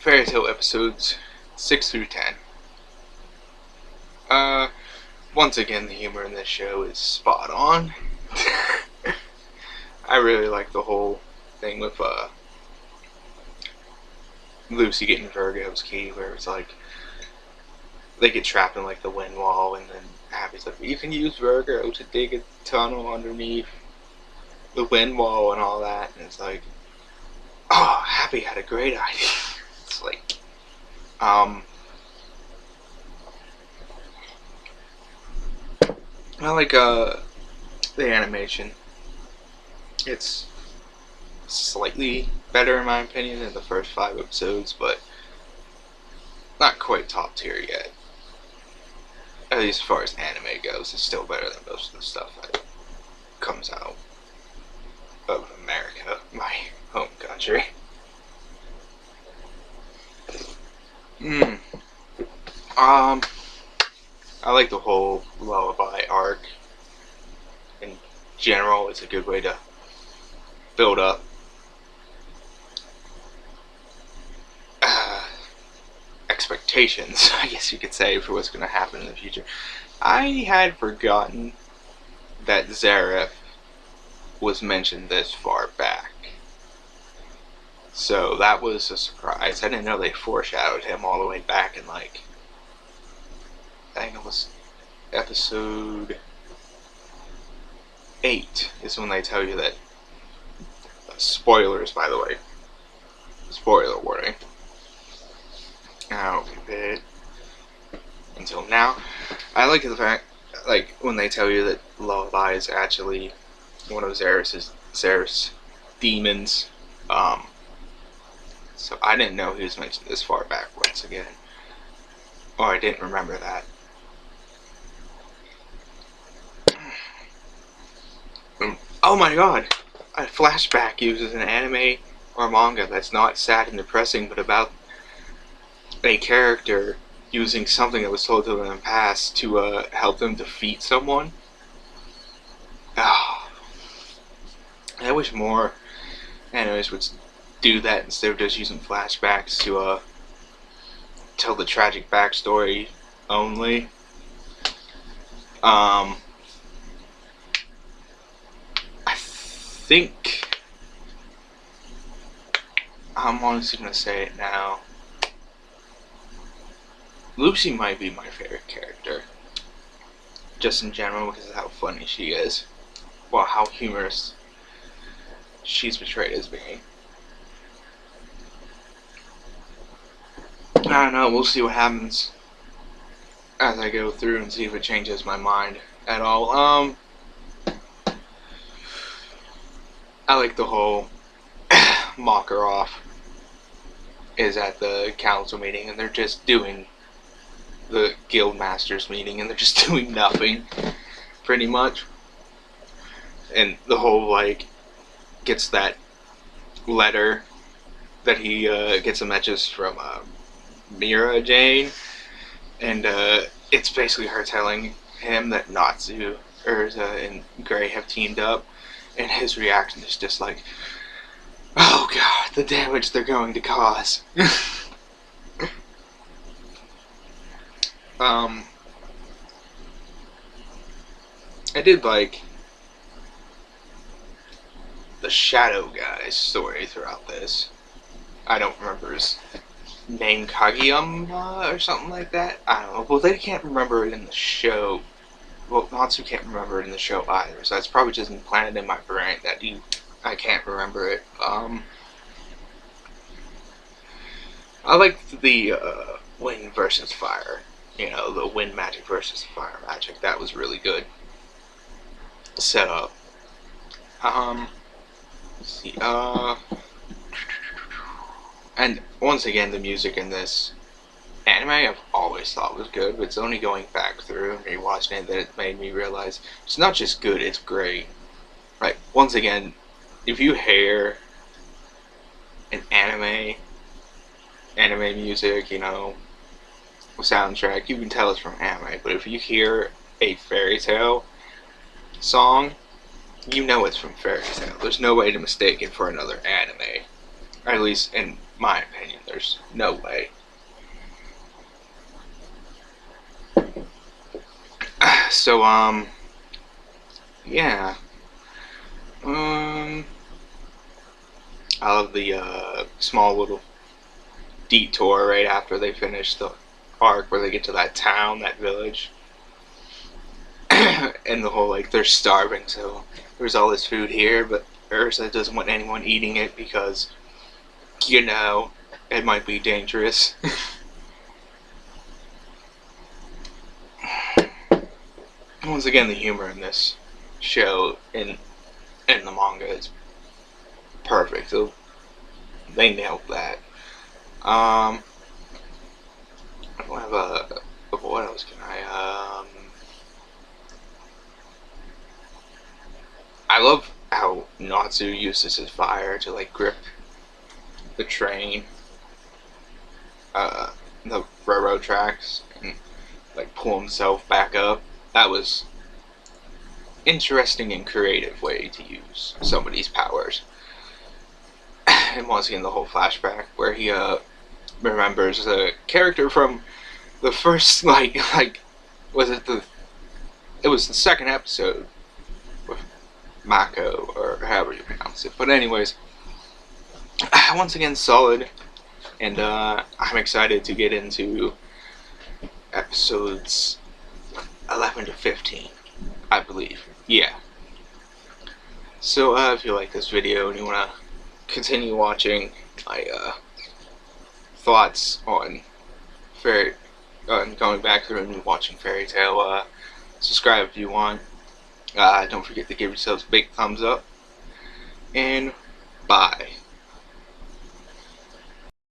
Fairy Tale episodes 6 through 10. Once again, the humor in this show is spot on. I really like the whole thing with Lucy getting Virgo's key, where it's like they get trapped in like the wind wall, and then Abby's like, "You can use Virgo to dig a tunnel underneath the wind wall and all that," and it's like, oh, Happy had a great idea. It's like, I like the animation. It's slightly better in my opinion than the first 5 episodes, but not quite top tier yet. At least as far as anime goes, it's still better than most of the stuff that comes out of America, my home country. I like the whole lullaby arc. In general, it's a good way to build up expectations, I guess you could say, for what's going to happen in the future. I had forgotten that Zareth was mentioned this far back. So that was a surprise. I didn't know they foreshadowed him all the way back in, like, I think it was episode 8 is when they tell you that. Spoilers, by the way. Spoiler warning. Okay, until now, I like the fact, like, when they tell you that Lullaby is actually one of Zareth's demons. So I didn't know he was mentioned this far back once again. Or I didn't remember that. Oh my god! A flashback uses an anime or manga that's not sad and depressing, but about a character using something that was told to them in the past to help them defeat someone. Oh, I wish more animes would do that instead of just using flashbacks to tell the tragic backstory only. I think I'm honestly gonna say it now. Lucy might be my favorite character, just in general, because of how funny she is. Well, how humorous she's portrayed as being. I don't know, we'll see what happens as I go through and see if it changes my mind at all. I like the whole mock her off is at the council meeting and they're just doing the guild masters meeting and they're just doing nothing pretty much, and the whole like gets that letter that he gets a message from Mira Jane, and it's basically her telling him that Natsu, Urza, and Gray have teamed up, and his reaction is just like, oh god, the damage they're going to cause. I did like the Shadow Guy's story throughout this. I don't remember his name, Kageyama or something like that. I don't know. Well, they can't remember it in the show. Well, Natsu can't remember it in the show either, so that's probably just implanted in my brain that I can't remember it. I liked the wind versus fire. You know, the wind magic versus fire magic. That was really good set up. Let's see. And once again, the music in this anime I've always thought was good, but it's only going back through and rewatching it that it made me realize it's not just good, it's great. Right, once again, if you hear an anime music, you know, soundtrack, you can tell it's from anime, but if you hear a fairy tale song, you know it's from fairy tale. There's no way to mistake it for another anime. Or at least in my opinion. There's no way. So, yeah. Um, I love the small little detour right after they finish the arc where they get to that town, that village. And the whole, like, they're starving, so there's all this food here, but Ursa doesn't want anyone eating it because, you know, it might be dangerous. Once again, the humor in this show in the manga is perfect. So they nailed that. I don't have a. What else can I? I love how Natsu uses his fire to like grip the train, the railroad tracks, and like pull himself back up. That was interesting and creative way to use somebody's powers. And once again, the whole flashback where he remembers a character from the first like was it the it was the second episode with Mako or however you pronounce it. But anyways, once again solid, and I'm excited to get into episodes 11 to 15, I believe. Yeah. So if you like this video and you want to continue watching my thoughts on going back through and watching Fairy Tail, subscribe if you want. Don't forget to give yourselves a big thumbs up, and bye.